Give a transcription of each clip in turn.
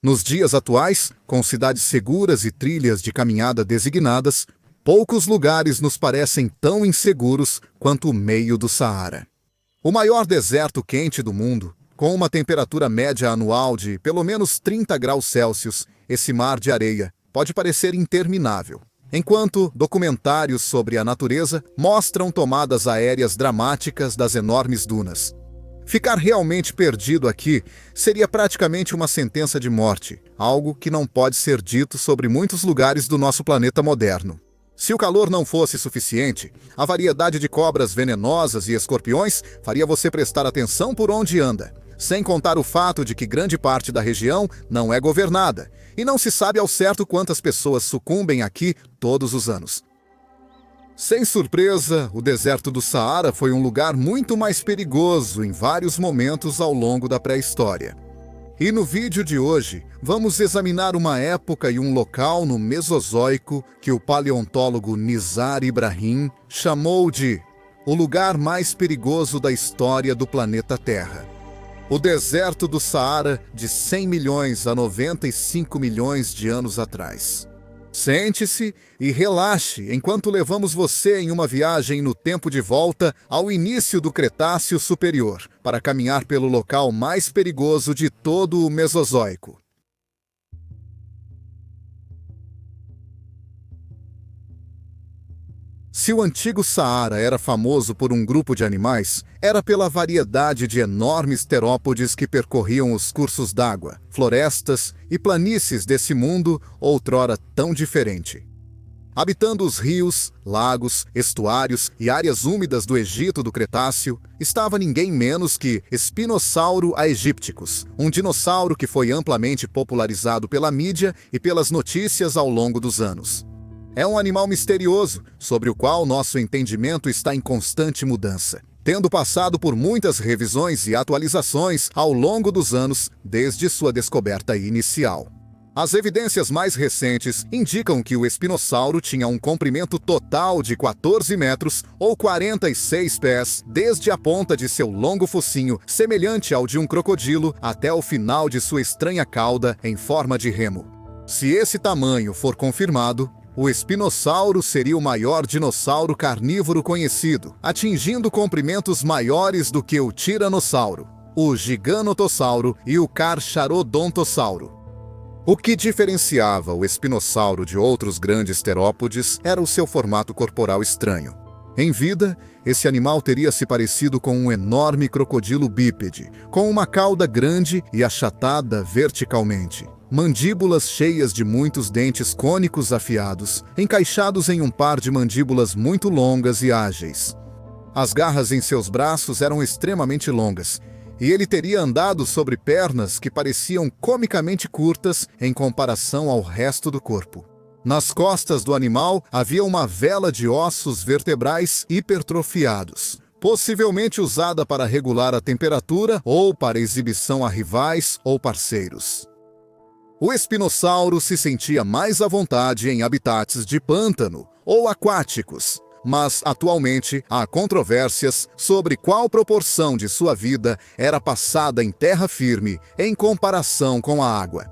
Nos dias atuais, com cidades seguras e trilhas de caminhada designadas, poucos lugares nos parecem tão inseguros quanto o meio do Saara. O maior deserto quente do mundo, com uma temperatura média anual de pelo menos 30 graus Celsius, esse mar de areia pode parecer interminável, enquanto documentários sobre a natureza mostram tomadas aéreas dramáticas das enormes dunas. Ficar realmente perdido aqui seria praticamente uma sentença de morte, algo que não pode ser dito sobre muitos lugares do nosso planeta moderno. Se o calor não fosse suficiente, a variedade de cobras venenosas e escorpiões faria você prestar atenção por onde anda, sem contar o fato de que grande parte da região não é governada, e não se sabe ao certo quantas pessoas sucumbem aqui todos os anos. Sem surpresa, o deserto do Saara foi um lugar muito mais perigoso em vários momentos ao longo da pré-história. E no vídeo de hoje, vamos examinar uma época e um local no Mesozoico que o paleontólogo Nizar Ibrahim chamou de o lugar mais perigoso da história do planeta Terra. O deserto do Saara de 100 milhões a 95 milhões de anos atrás. Sente-se e relaxe enquanto levamos você em uma viagem no tempo de volta ao início do Cretáceo Superior, para caminhar pelo local mais perigoso de todo o Mesozoico. Se o antigo Saara era famoso por um grupo de animais, era pela variedade de enormes terópodes que percorriam os cursos d'água, florestas e planícies desse mundo outrora tão diferente. Habitando os rios, lagos, estuários e áreas úmidas do Egito do Cretáceo, estava ninguém menos que Spinossauro aegypticus, um dinossauro que foi amplamente popularizado pela mídia e pelas notícias ao longo dos anos. É um animal misterioso, sobre o qual nosso entendimento está em constante mudança, tendo passado por muitas revisões e atualizações ao longo dos anos desde sua descoberta inicial. As evidências mais recentes indicam que o espinossauro tinha um comprimento total de 14 metros ou 46 pés, desde a ponta de seu longo focinho, semelhante ao de um crocodilo, até o final de sua estranha cauda em forma de remo. Se esse tamanho for confirmado, o espinossauro seria o maior dinossauro carnívoro conhecido, atingindo comprimentos maiores do que o tiranossauro, o giganotossauro e o carcharodontossauro. O que diferenciava o espinossauro de outros grandes terópodes era o seu formato corporal estranho. Em vida, esse animal teria se parecido com um enorme crocodilo bípede, com uma cauda grande e achatada verticalmente. Mandíbulas cheias de muitos dentes cônicos afiados, encaixados em um par de mandíbulas muito longas e ágeis. As garras em seus braços eram extremamente longas, e ele teria andado sobre pernas que pareciam comicamente curtas em comparação ao resto do corpo. Nas costas do animal havia uma vela de ossos vertebrais hipertrofiados, possivelmente usada para regular a temperatura ou para exibição a rivais ou parceiros. O espinossauro se sentia mais à vontade em habitats de pântano ou aquáticos, mas atualmente há controvérsias sobre qual proporção de sua vida era passada em terra firme em comparação com a água.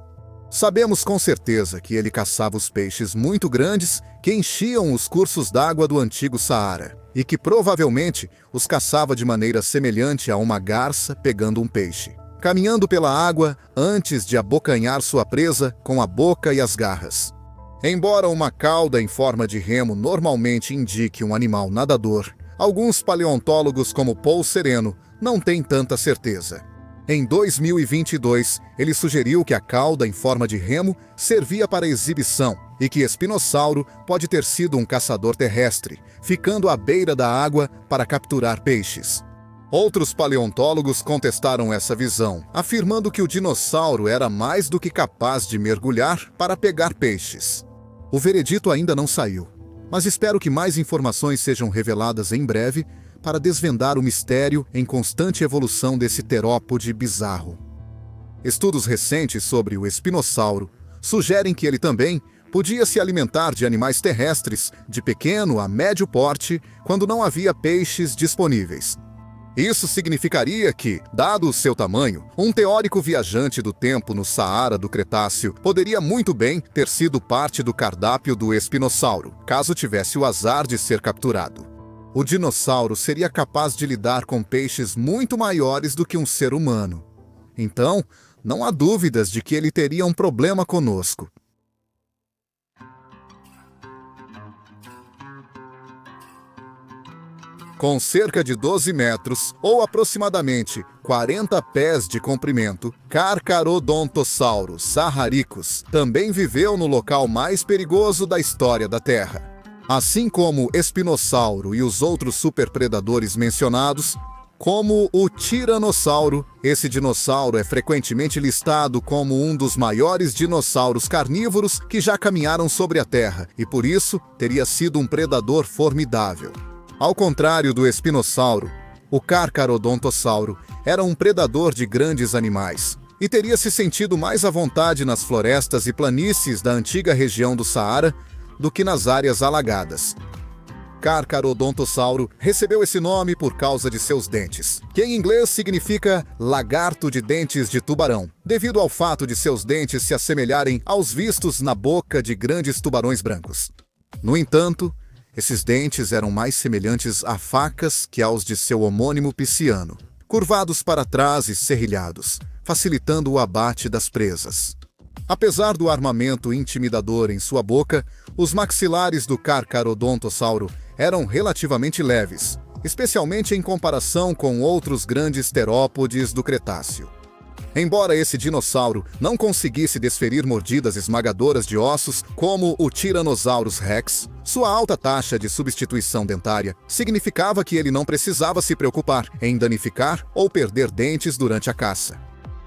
Sabemos com certeza que ele caçava os peixes muito grandes que enchiam os cursos d'água do antigo Saara, e que provavelmente os caçava de maneira semelhante a uma garça pegando um peixe, caminhando pela água antes de abocanhar sua presa com a boca e as garras. Embora uma cauda em forma de remo normalmente indique um animal nadador, alguns paleontólogos como Paul Sereno não têm tanta certeza. Em 2022, ele sugeriu que a cauda em forma de remo servia para exibição e que espinossauro pode ter sido um caçador terrestre, ficando à beira da água para capturar peixes. Outros paleontólogos contestaram essa visão, afirmando que o dinossauro era mais do que capaz de mergulhar para pegar peixes. O veredito ainda não saiu, mas espero que mais informações sejam reveladas em breve para desvendar o mistério em constante evolução desse terópode bizarro. Estudos recentes sobre o espinossauro sugerem que ele também podia se alimentar de animais terrestres de pequeno a médio porte quando não havia peixes disponíveis. Isso significaria que, dado o seu tamanho, um teórico viajante do tempo no Saara do Cretáceo poderia muito bem ter sido parte do cardápio do espinossauro, caso tivesse o azar de ser capturado. O dinossauro seria capaz de lidar com peixes muito maiores do que um ser humano. Então, não há dúvidas de que ele teria um problema conosco. Com cerca de 12 metros, ou aproximadamente 40 pés de comprimento, Carcharodontosaurus saharicus também viveu no local mais perigoso da história da Terra. Assim como o espinossauro e os outros superpredadores mencionados, como o tiranossauro, esse dinossauro é frequentemente listado como um dos maiores dinossauros carnívoros que já caminharam sobre a Terra e, por isso, teria sido um predador formidável. Ao contrário do espinossauro, o Carcharodontossauro era um predador de grandes animais e teria se sentido mais à vontade nas florestas e planícies da antiga região do Saara do que nas áreas alagadas. Carcharodontossauro recebeu esse nome por causa de seus dentes, que em inglês significa lagarto de dentes de tubarão, devido ao fato de seus dentes se assemelharem aos vistos na boca de grandes tubarões brancos. No entanto, esses dentes eram mais semelhantes a facas que aos de seu homônimo pisciano, curvados para trás e serrilhados, facilitando o abate das presas. Apesar do armamento intimidador em sua boca, os maxilares do Carcharodontossauro eram relativamente leves, especialmente em comparação com outros grandes terópodes do Cretáceo. Embora esse dinossauro não conseguisse desferir mordidas esmagadoras de ossos como o Tyrannosaurus rex, sua alta taxa de substituição dentária significava que ele não precisava se preocupar em danificar ou perder dentes durante a caça.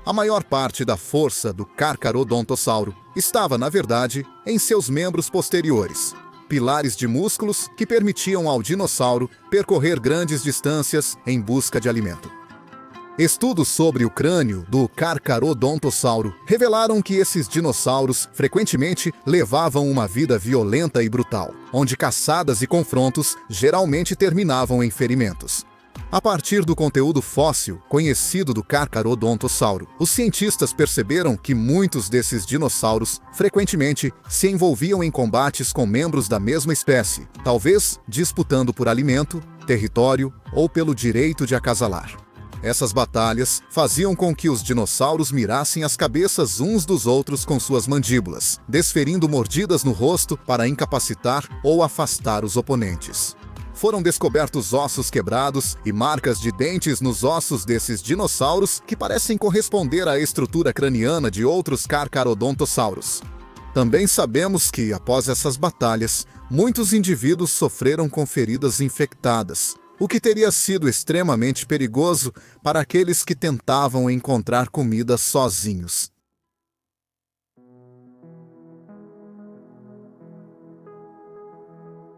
A maior parte da força do Carcharodontossauro estava, na verdade, em seus membros posteriores, pilares de músculos que permitiam ao dinossauro percorrer grandes distâncias em busca de alimento. Estudos sobre o crânio do Carcharodontossauro revelaram que esses dinossauros frequentemente levavam uma vida violenta e brutal, onde caçadas e confrontos geralmente terminavam em ferimentos. A partir do conteúdo fóssil conhecido do Carcharodontossauro, os cientistas perceberam que muitos desses dinossauros frequentemente se envolviam em combates com membros da mesma espécie, talvez disputando por alimento, território ou pelo direito de acasalar. Essas batalhas faziam com que os dinossauros mirassem as cabeças uns dos outros com suas mandíbulas, desferindo mordidas no rosto para incapacitar ou afastar os oponentes. Foram descobertos ossos quebrados e marcas de dentes nos ossos desses dinossauros que parecem corresponder à estrutura craniana de outros Carcharodontossauros. Também sabemos que, após essas batalhas, muitos indivíduos sofreram com feridas infectadas, o que teria sido extremamente perigoso para aqueles que tentavam encontrar comida sozinhos.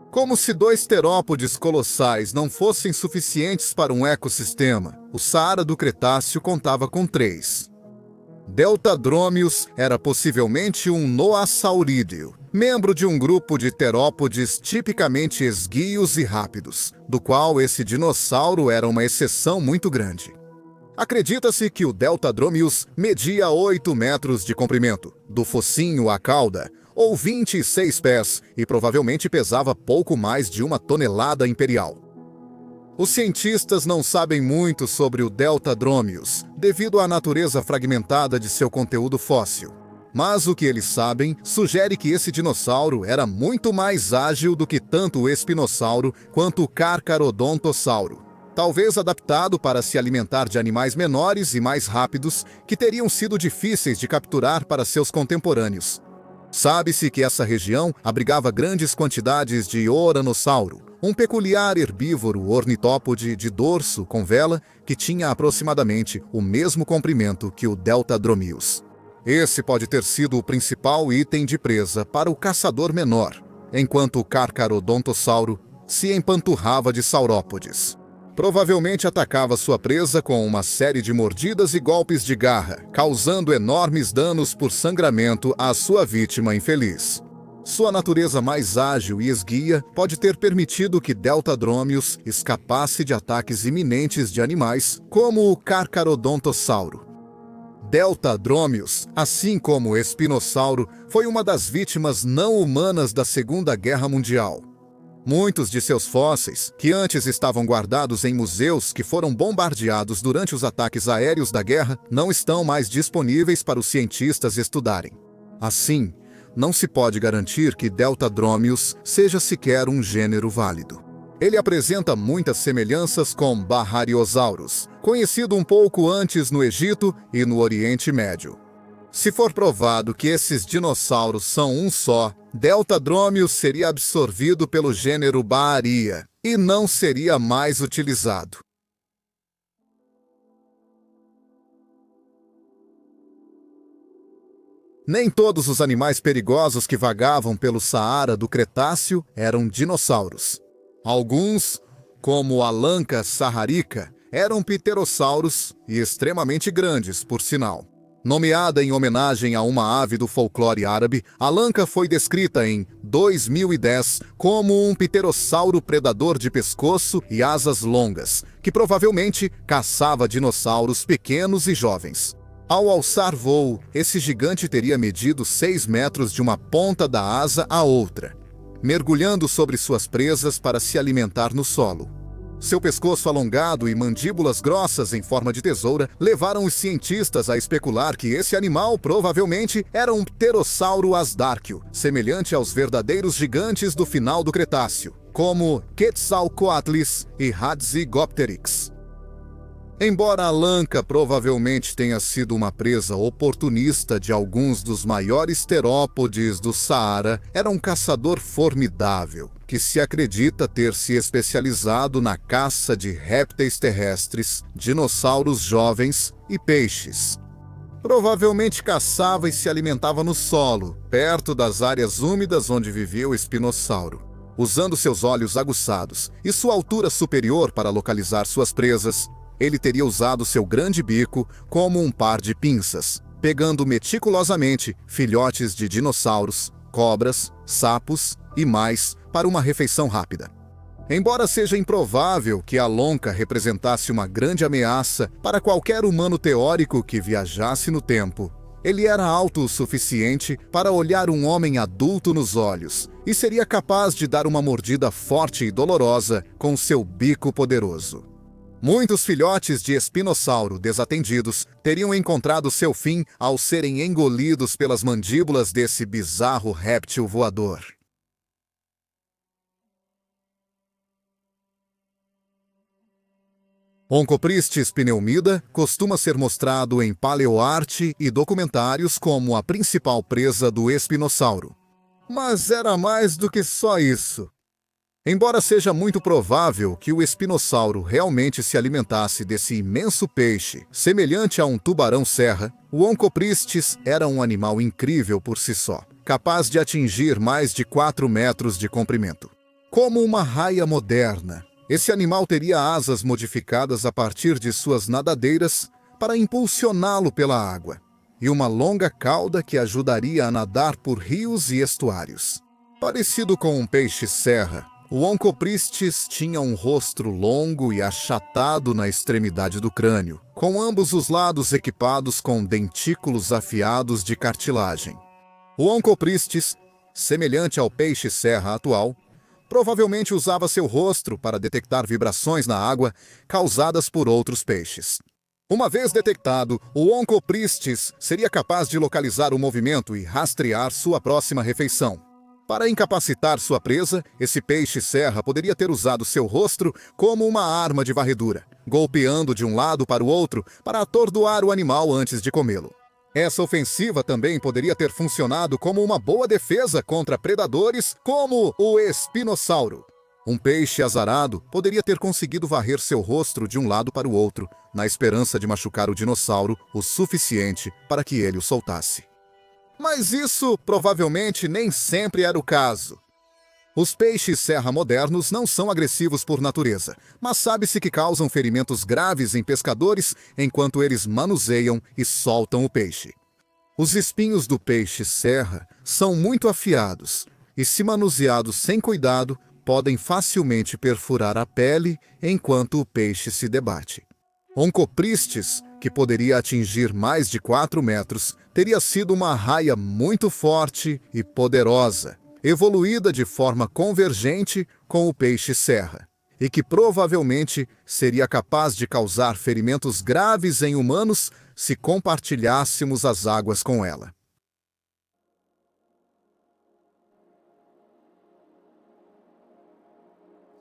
Como se 2 terópodes colossais não fossem suficientes para um ecossistema, o Saara do Cretáceo contava com 3. Deltadromeus era possivelmente um noassaurídeo, membro de um grupo de terópodes tipicamente esguios e rápidos, do qual esse dinossauro era uma exceção muito grande. Acredita-se que o Deltadromeus media 8 metros de comprimento, do focinho à cauda, ou 26 pés, e provavelmente pesava pouco mais de 1 tonelada imperial. Os cientistas não sabem muito sobre o Deltadromeus, devido à natureza fragmentada de seu conteúdo fóssil. Mas o que eles sabem sugere que esse dinossauro era muito mais ágil do que tanto o espinossauro quanto o Carcharodontossauro, talvez adaptado para se alimentar de animais menores e mais rápidos que teriam sido difíceis de capturar para seus contemporâneos. Sabe-se que essa região abrigava grandes quantidades de Oranossauro, um peculiar herbívoro ornitópode de dorso com vela que tinha aproximadamente o mesmo comprimento que o Deltadromeus. Esse pode ter sido o principal item de presa para o caçador menor, enquanto o Carcharodontossauro se empanturrava de saurópodes. Provavelmente atacava sua presa com uma série de mordidas e golpes de garra, causando enormes danos por sangramento à sua vítima infeliz. Sua natureza mais ágil e esguia pode ter permitido que Deltadromeus escapasse de ataques iminentes de animais, como o Carcharodontossauro. Deltadromeus, assim como o espinossauro, foi uma das vítimas não humanas da Segunda Guerra Mundial. Muitos de seus fósseis, que antes estavam guardados em museus que foram bombardeados durante os ataques aéreos da guerra, não estão mais disponíveis para os cientistas estudarem. Assim, não se pode garantir que Deltadromeus seja sequer um gênero válido. Ele apresenta muitas semelhanças com Bahariosaurus, conhecido um pouco antes no Egito e no Oriente Médio. Se for provado que esses dinossauros são um só, Deltadromeus seria absorvido pelo gênero Baharia e não seria mais utilizado. Nem todos os animais perigosos que vagavam pelo Saara do Cretáceo eram dinossauros. Alguns, como a lanca sahárica, eram pterossauros e extremamente grandes, por sinal. Nomeada em homenagem a uma ave do folclore árabe, a lanca foi descrita em 2010 como um pterossauro predador de pescoço e asas longas, que provavelmente caçava dinossauros pequenos e jovens. Ao alçar voo, esse gigante teria medido 6 metros de uma ponta da asa à outra, mergulhando sobre suas presas para se alimentar no solo. Seu pescoço alongado e mandíbulas grossas em forma de tesoura levaram os cientistas a especular que esse animal provavelmente era um pterossauro asdárquio, semelhante aos verdadeiros gigantes do final do Cretáceo, como Quetzalcoatlus e Hatzegopteryx. Embora a lanca provavelmente tenha sido uma presa oportunista de alguns dos maiores terópodes do Saara, era um caçador formidável, que se acredita ter se especializado na caça de répteis terrestres, dinossauros jovens e peixes. Provavelmente caçava e se alimentava no solo, perto das áreas úmidas onde vivia o espinossauro. Usando seus olhos aguçados e sua altura superior para localizar suas presas, ele teria usado seu grande bico como um par de pinças, pegando meticulosamente filhotes de dinossauros, cobras, sapos e mais para uma refeição rápida. Embora seja improvável que a lonca representasse uma grande ameaça para qualquer humano teórico que viajasse no tempo, ele era alto o suficiente para olhar um homem adulto nos olhos e seria capaz de dar uma mordida forte e dolorosa com seu bico poderoso. Muitos filhotes de espinossauro desatendidos teriam encontrado seu fim ao serem engolidos pelas mandíbulas desse bizarro réptil voador. Onchopristis pneumida costuma ser mostrado em paleoarte e documentários como a principal presa do espinossauro. Mas era mais do que só isso. Embora seja muito provável que o espinossauro realmente se alimentasse desse imenso peixe, semelhante a um tubarão-serra, o Onchopristis era um animal incrível por si só, capaz de atingir mais de 4 metros de comprimento. Como uma raia moderna, esse animal teria asas modificadas a partir de suas nadadeiras para impulsioná-lo pela água, e uma longa cauda que ajudaria a nadar por rios e estuários. Parecido com um peixe-serra, o Onchopristis tinha um rosto longo e achatado na extremidade do crânio, com ambos os lados equipados com dentículos afiados de cartilagem. O Onchopristis, semelhante ao peixe-serra atual, provavelmente usava seu rosto para detectar vibrações na água causadas por outros peixes. Uma vez detectado, o Onchopristis seria capaz de localizar o movimento e rastrear sua próxima refeição. Para incapacitar sua presa, esse peixe-serra poderia ter usado seu rosto como uma arma de varredura, golpeando de um lado para o outro para atordoar o animal antes de comê-lo. Essa ofensiva também poderia ter funcionado como uma boa defesa contra predadores como o espinossauro. Um peixe azarado poderia ter conseguido varrer seu rosto de um lado para o outro, na esperança de machucar o dinossauro o suficiente para que ele o soltasse. Mas isso provavelmente nem sempre era o caso. Os peixes-serra modernos não são agressivos por natureza, mas sabe-se que causam ferimentos graves em pescadores enquanto eles manuseiam e soltam o peixe. Os espinhos do peixe-serra são muito afiados, e, se manuseados sem cuidado, podem facilmente perfurar a pele enquanto o peixe se debate. Onchopristis, que poderia atingir mais de 4 metros, teria sido uma arraia muito forte e poderosa, evoluída de forma convergente com o peixe-serra, e que provavelmente seria capaz de causar ferimentos graves em humanos se compartilhássemos as águas com ela.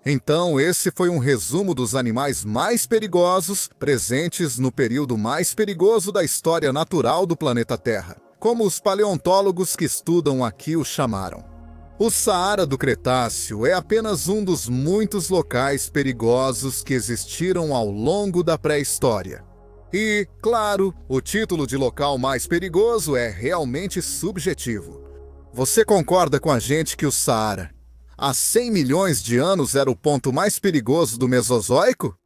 Então, esse foi um resumo dos animais mais perigosos presentes no período mais perigoso da história natural do planeta Terra, como os paleontólogos que estudam aqui o chamaram. O Saara do Cretáceo é apenas um dos muitos locais perigosos que existiram ao longo da pré-história. E, claro, o título de local mais perigoso é realmente subjetivo. Você concorda com a gente que o Saara, há 100 milhões de anos, era o ponto mais perigoso do Mesozoico?